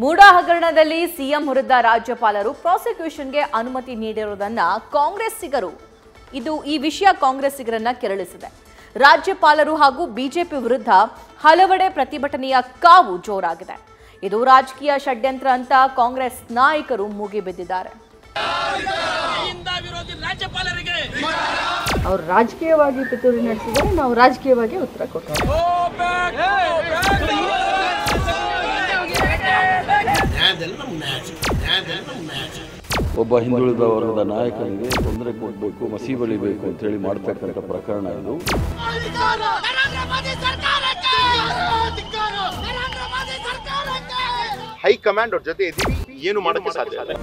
ಮೂಡಾ ಹಗರಣದಲ್ಲಿ ಸಿಎಂ ವಿರುದ್ಧ ರಾಜ್ಯಪಾಲರು ಪ್ರಾಸಿಕ್ಯೂಷನ್ಗೆ ಅನುಮತಿ ನೀಡಿರುವುದನ್ನ ಕಾಂಗ್ರೆಸ್ಸಿಗರು ಈ ವಿಷಯ ಕಾಂಗ್ರೆಸ್ಸಿಗರನ್ನ ಕೆರಳಿಸಿದೆ. ರಾಜ್ಯಪಾಲರು ಹಾಗೂ ಬಿಜೆಪಿ ವಿರುದ್ಧ ಹಲವೆಡೆ ಪ್ರತಿಭಟನೆಯ ಕಾವು ಜೋರಾಗಿದೆ. ಇದು ರಾಜಕೀಯ ಷಡ್ಯಂತ್ರ ಅಂತ ಕಾಂಗ್ರೆಸ್ ನಾಯಕರು ಮುಗಿಬಿದ್ದಿದ್ದಾರೆ. ಅವರು ರಾಜಕೀಯವಾಗಿ ಪಿತೂರಿ ನಡೆಸಿದರೆ ನಾವು ರಾಜಕೀಯವಾಗಿ ಉತ್ತರ ಕೊಟ್ಟರು. ಒಬ್ಬ ಹಿಂದುಳಿದ ವರ್ಗದ ನಾಯಕನಿಗೆ ತೊಂದರೆ ಕೊಡಬೇಕು, ಮಸಿ ಬಳಿಬೇಕು ಅಂತ ಹೇಳಿ ಮಾಡ್ತಕ್ಕಂಥ ಪ್ರಕರಣ ಇದು. ಹೈಕಮಾಂಡ್ ಅವ್ರ ಜೊತೆ ಇದ್ದೀವಿ, ಏನು ಮಾಡೋಕ್ಕೆ ಸಾಧ್ಯ ಇಲ್ಲ.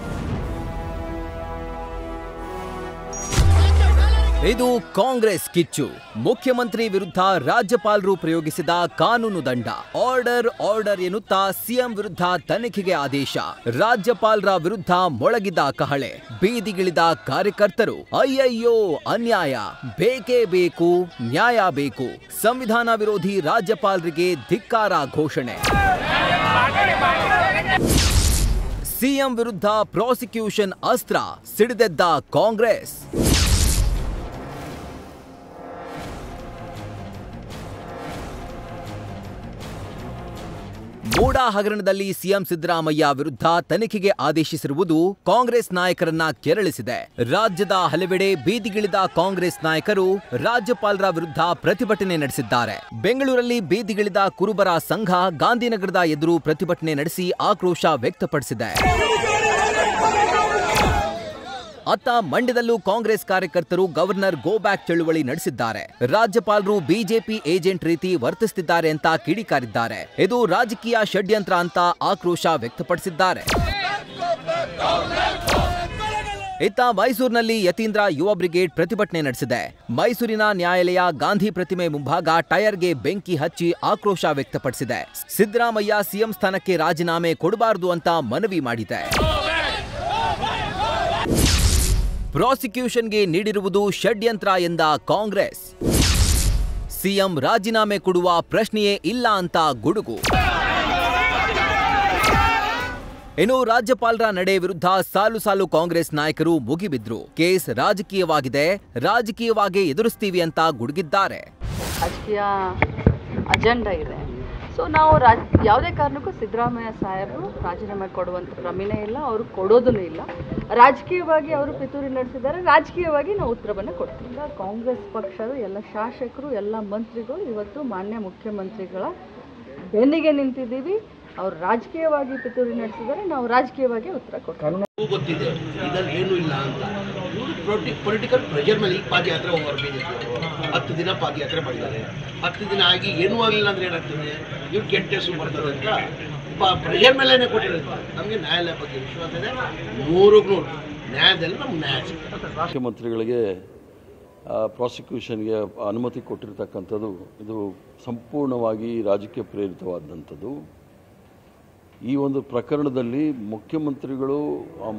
ಇದು ಕಾಂಗ್ರೆಸ್ ಕಿಚ್ಚು. ಮುಖ್ಯಮಂತ್ರಿ ವಿರುದ್ಧ ರಾಜ್ಯಪಾಲರು ಪ್ರಯೋಗಿಸಿದ ಕಾನೂನು ದಂಡ. ಆರ್ಡರ್ ಎನ್ನುತ್ತಾ ಸಿಎಂ ವಿರುದ್ಧ ತನಿಖೆಗೆ ಆದೇಶ. ರಾಜ್ಯಪಾಲರ ವಿರುದ್ಧ ಮೊಳಗಿದ ಕಹಳೆ. ಬೀದಿಗಿಳಿದ ಕಾರ್ಯಕರ್ತರು. ಅಯ್ಯಯ್ಯೋ ಅನ್ಯಾಯ, ಬೇಕೇ ಬೇಕು, ನ್ಯಾಯ ಬೇಕು. ಸಂವಿಧಾನ ವಿರೋಧಿ ರಾಜ್ಯಪಾಲರಿಗೆ ಧಿಕ್ಕಾರ ಘೋಷಣೆ. ಸಿಎಂ ವಿರುದ್ಧ ಪ್ರಾಸಿಕ್ಯೂಷನ್ ಅಸ್ತ್ರ ಸಿಡಿದೆದ್ದ ಕಾಂಗ್ರೆಸ್. ಮೂಡಾ ಹಗರಣದಲ್ಲಿ ಸಿಎಂ ಸಿದ್ದರಾಮಯ್ಯ ವಿರುದ್ಧ ತನಿಖೆಗೆ ಆದೇಶಿಸಿರುವುದು ಕಾಂಗ್ರೆಸ್ ನಾಯಕರನ್ನ ಕೆರಳಿಸಿದೆ. ರಾಜ್ಯದ ಹಲವೆಡೆ ಬೀದಿಗಿಳಿದ ಕಾಂಗ್ರೆಸ್ ನಾಯಕರು ರಾಜ್ಯಪಾಲರ ವಿರುದ್ಧ ಪ್ರತಿಭಟನೆ ನಡೆಸಿದ್ದಾರೆ. ಬೆಂಗಳೂರಲ್ಲಿ ಬೀದಿಗಿಳಿದ ಕುರುಬರ ಸಂಘ ಗಾಂಧಿನಗರದ ಎದುರು ಪ್ರತಿಭಟನೆ ನಡೆಸಿ ಆಕ್ರೋಶ ವ್ಯಕ್ತಪಡಿಸಿದೆ. ಅತ್ತ ಮಂಡ್ಯದಲ್ಲೂ ಕಾಂಗ್ರೆಸ್ ಕಾರ್ಯಕರ್ತರು ಗವರ್ನರ್ ಗೋ ಬ್ಯಾಕ್ ಚಳುವಳಿ ನಡೆಸಿದ್ದಾರೆ. ರಾಜ್ಯಪಾಲರು ಬಿಜೆಪಿ ಏಜೆಂಟ್ ರೀತಿ ವರ್ತಿಸುತ್ತಿದ್ದಾರೆ ಅಂತ ಕಿಡಿಕಾರಿದ್ದಾರೆ. ಇದು ರಾಜಕೀಯ ಷಡ್ಯಂತ್ರ ಅಂತ ಆಕ್ರೋಶ ವ್ಯಕ್ತಪಡಿಸಿದ್ದಾರೆ. ಇತ್ತ ಮೈಸೂರಿನಲ್ಲಿ ಯತೀಂದ್ರ ಯುವ ಬ್ರಿಗೇಡ್ ಪ್ರತಿಭಟನೆ ನಡೆಸಿದೆ. ಮೈಸೂರಿನ ನ್ಯಾಯಾಲಯ ಗಾಂಧಿ ಪ್ರತಿಮೆ ಮುಂಭಾಗ ಟೈರ್ಗೆ ಬೆಂಕಿ ಹಚ್ಚಿ ಆಕ್ರೋಶ ವ್ಯಕ್ತಪಡಿಸಿದೆ. ಸಿದ್ದರಾಮಯ್ಯ ಸಿಎಂ ಸ್ಥಾನಕ್ಕೆ ರಾಜೀನಾಮೆ ಕೊಡಬಾರದು ಅಂತ ಮನವಿ ಮಾಡಿದೆ. ಪ್ರಾಸಿಕ್ಯೂಷನ್ಗೆ ನೀಡಿರುವುದು ಷಡ್ಯಂತ್ರ ಎಂದ ಕಾಂಗ್ರೆಸ್. ಸಿಎಂ ರಾಜೀನಾಮೆ ಕೊಡುವ ಪ್ರಶ್ನೆಯೇ ಇಲ್ಲ ಅಂತ ಗುಡುಗು. ಇನ್ನು ರಾಜ್ಯಪಾಲರ ನಡೆ ವಿರುದ್ಧ ಸಾಲು ಕಾಂಗ್ರೆಸ್ ನಾಯಕರು ಮುಗಿಬಿದ್ರು. ಕೇಸ್ ರಾಜಕೀಯವಾಗಿದೆ, ರಾಜಕೀಯವಾಗಿ ಎದುರಿಸ್ತೀವಿ ಅಂತ ಗುಡುಗಿದ್ದಾರೆ. ರಾಜಕೀಯ ಅಜೆಂಡಾ ಇದೆ. ಸೊ ನಾವು ಯಾವುದೇ ಕಾರಣಕ್ಕೂ ಸಿದ್ದರಾಮಯ್ಯ ಸಾಹೇಬರು ರಾಜೀನಾಮೆ ಕೊಡುವಂಥ ಪ್ರಮೇಯ ಇಲ್ಲ, ಅವರು ಕೊಡೋದೂ ಇಲ್ಲ. ರಾಜಕೀಯವಾಗಿ ಅವರು ಪಿತೂರಿ ನಡೆಸಿದ್ದಾರೆ, ರಾಜಕೀಯವಾಗಿ ನಾವು ಉತ್ತರವನ್ನು ಕೊಡ್ತೀವಿ. ಕಾಂಗ್ರೆಸ್ ಪಕ್ಷದ ಎಲ್ಲ ಶಾಸಕರು, ಎಲ್ಲ ಮಂತ್ರಿಗಳು ಇವತ್ತು ಮಾನ್ಯ ಮುಖ್ಯಮಂತ್ರಿಗಳ ಬೆನ್ನಿಗೆ ನಿಂತಿದ್ದೀವಿ. ಅವರು ರಾಜಕೀಯವಾಗಿ ಪಿತೂರಿ ನಡೆಸಿದರೆ ನಾವು ರಾಜಕೀಯವಾಗಿ ಉತ್ತರ ಕೊಡ್ತೀವಿ. ಗೊತ್ತಿದೆ ಇದರಲ್ಲಿ ಏನೂ ಇಲ್ಲ ಅಂತ. ಪೊಲಿಟಿಕಲ್ ಪ್ರೆಷರ್ ಮೇಲೆ ಈಗ ಪಾದಯಾತ್ರೆ ಹೋಗೋರು ಬಿಜೆಪಿ 10 ದಿನ ಪಾದಯಾತ್ರೆ ಮಾಡಿದ್ದಾರೆ. 10 ದಿನ ಆಗಿ ಏನೂ ಆಗಲಿಲ್ಲ ಅಂದ್ರೆ ಏನಾಗ್ತದೆ, ಇವ್ರು ಕೆಟ್ಟ ಹೆಸರು ಬರ್ತದೆ ಅಂತ ಪ್ರೆಷರ್ ಮೇಲೇನೆ ಕೊಟ್ಟಿರುತ್ತೆ. ನಮಗೆ ನ್ಯಾಯಾಲಯ ಬಗ್ಗೆ ವಿಶ್ವಾಸ ಇದೆ. 100 ನ್ಯಾಯದಲ್ಲಿ ನಮ್ಗೆ ನ್ಯಾಯ ಸಿಗ್ತದೆ. ಮುಖ್ಯಮಂತ್ರಿಗಳಿಗೆ ಪ್ರಾಸಿಕ್ಯೂಷನ್ಗೆ ಅನುಮತಿ ಕೊಟ್ಟಿರ್ತಕ್ಕಂಥದ್ದು ಇದು ಸಂಪೂರ್ಣವಾಗಿ ರಾಜಕೀಯ ಪ್ರೇರಿತವಾದಂಥದ್ದು. ಈ ಒಂದು ಪ್ರಕರಣದಲ್ಲಿ ಮುಖ್ಯಮಂತ್ರಿಗಳು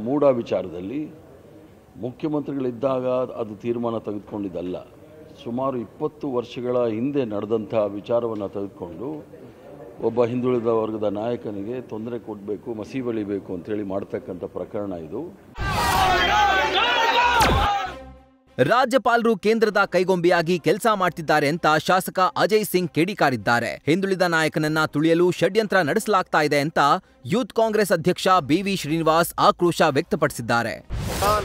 ಮೂಡಾ ವಿಚಾರದಲ್ಲಿ ಮುಖ್ಯಮಂತ್ರಿಗಳಿದ್ದಾಗ ಅದು ತೀರ್ಮಾನ ತೆಗೆದುಕೊಂಡಿದ್ದಲ್ಲ. ಸುಮಾರು 20 ವರ್ಷಗಳ ಹಿಂದೆ ನಡೆದಂಥ ವಿಚಾರವನ್ನು ತೆಗೆದುಕೊಂಡು ಒಬ್ಬ ಹಿಂದುಳಿದ ವರ್ಗದ ನಾಯಕನಿಗೆ ತೊಂದರೆ ಕೊಡಬೇಕು, ಮಸಿ ಬಳಿಬೇಕು ಅಂತೇಳಿ ಮಾಡ್ತಕ್ಕಂಥ ಪ್ರಕರಣ ಇದು. ರಾಜ್ಯಪಾಲರು ಕೇಂದ್ರದ ಕೈಗೊಂಬೆಯಾಗಿ ಕೆಲಸ ಮಾಡ್ತಿದ್ದಾರೆ ಅಂತ ಶಾಸಕ ಅಜಯ್ ಸಿಂಗ್ ಕಿಡಿಕಾರಿದ್ದಾರೆ. ಹಿಂದುಳಿದ ನಾಯಕನನ್ನ ತುಳಿಯಲು ಷಡ್ಯಂತ್ರ ನಡೆಸಲಾಗ್ತಾ ಇದೆ ಅಂತ ಯೂತ್ ಕಾಂಗ್ರೆಸ್ ಅಧ್ಯಕ್ಷ ಬಿವಿ ಶ್ರೀನಿವಾಸ್ ಆಕ್ರೋಶ ವ್ಯಕ್ತಪಡಿಸಿದ್ದಾರೆ.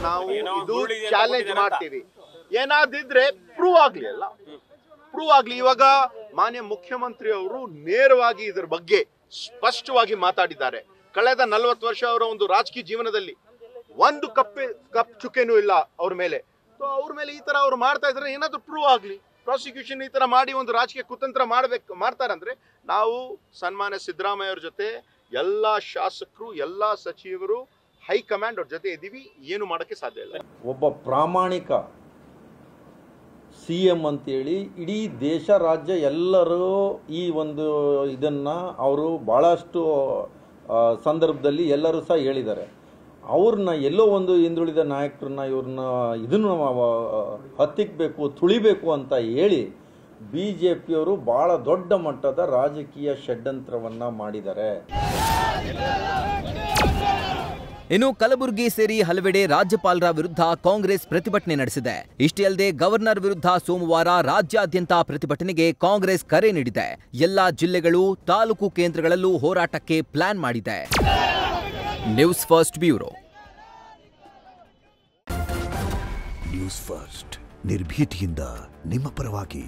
ನಾವು ಇದು ಚಾಲೆಂಜ್ ಮಾಡ್ತೀವಿ, ಏನಾದಿದ್ರೆ ಪ್ರೂವ್ ಆಗ್ಲಿ. ಇವಾಗ ಮಾನ್ಯ ಮುಖ್ಯಮಂತ್ರಿ ಅವರು ನೇರವಾಗಿ ಇದರ ಬಗ್ಗೆ ಸ್ಪಷ್ಟವಾಗಿ ಮಾತಾಡಿದ್ದಾರೆ. ಕಳೆದ 40 ವರ್ಷ ಅವರ ಒಂದು ರಾಜಕೀಯ ಜೀವನದಲ್ಲಿ ಒಂದು ಕಪ್ ಚುಕ್ಕೆನೂ ಇಲ್ಲ ಅವ್ರ ಮೇಲೆ. ಅವ್ರ ಮೇಲೆ ಈ ತರ ಅವ್ರು ಮಾಡ್ತಾ ಇದ್ರೆ ಏನಾದ್ರು ಪ್ರೂವ್ ಆಗ್ಲಿ. ಪ್ರಾಸಿಕ್ಯೂಷನ್ ಈ ತರ ಮಾಡಿ ಒಂದು ರಾಜಕೀಯ ಕುತಂತ್ರ ಮಾಡ್ತಾರಂದ್ರೆ ನಾವು ಸನ್ಮಾನ್ಯ ಸಿದ್ದರಾಮಯ್ಯ ಅವ್ರ ಜೊತೆ ಎಲ್ಲಾ ಶಾಸಕರು, ಎಲ್ಲಾ ಸಚಿವರು, ಹೈಕಮಾಂಡ್ ಅವ್ರ ಜೊತೆ ಇದ್ದೀವಿ, ಏನು ಮಾಡೋಕ್ಕೆ ಸಾಧ್ಯ ಇಲ್ಲ. ಒಬ್ಬ ಪ್ರಾಮಾಣಿಕ CM ಅಂತೇಳಿ ಇಡೀ ದೇಶ ರಾಜ್ಯ ಎಲ್ಲರೂ ಈ ಒಂದು ಇದನ್ನು ಅವರು ಭಾಳಷ್ಟು ಸಂದರ್ಭದಲ್ಲಿ ಎಲ್ಲರೂ ಸಹ ಹೇಳಿದ್ದಾರೆ. ಅವ್ರನ್ನ ಎಲ್ಲೋ ಒಂದು ಹಿಂದುಳಿದ ನಾಯಕರನ್ನ ಇದನ್ನು ಹತ್ತಿಕ್ಕಬೇಕು, ತುಳಿಬೇಕು ಅಂತ ಹೇಳಿ ಬಿಜೆಪಿಯವರು ಬಹಳ ದೊಡ್ಡ ಮಟ್ಟದ ರಾಜಕೀಯ ಷಡ್ಯಂತ್ರವನ್ನು ಮಾಡಿದ್ದಾರೆ. ಇನ್ನು ಕಲಬುರಗಿ ಸೇರಿ ಹಲವೆಡೆ ರಾಜ್ಯಪಾಲರ ವಿರುದ್ಧ ಕಾಂಗ್ರೆಸ್ ಪ್ರತಿಭಟನೆ ನಡೆಸಿದೆ. ಇಷ್ಟೇ ಅಲ್ಲದೆ ಗವರ್ನರ್ ವಿರುದ್ಧ ಸೋಮವಾರ ರಾಜ್ಯಾದ್ಯಂತ ಪ್ರತಿಭಟನೆಗೆ ಕಾಂಗ್ರೆಸ್ ಕರೆ ನೀಡಿದೆ. ಎಲ್ಲಾ ಜಿಲ್ಲೆಗಳು, ತಾಲೂಕು ಕೇಂದ್ರಗಳಲ್ಲೂ ಹೋರಾಟಕ್ಕೆ ಪ್ಲಾನ್ ಮಾಡಿದೆ. News first bureau. News first ನಿರ್ಭೀತಿಯಿಂದ ನಿಮ್ಮ ಪರವಾಗಿ.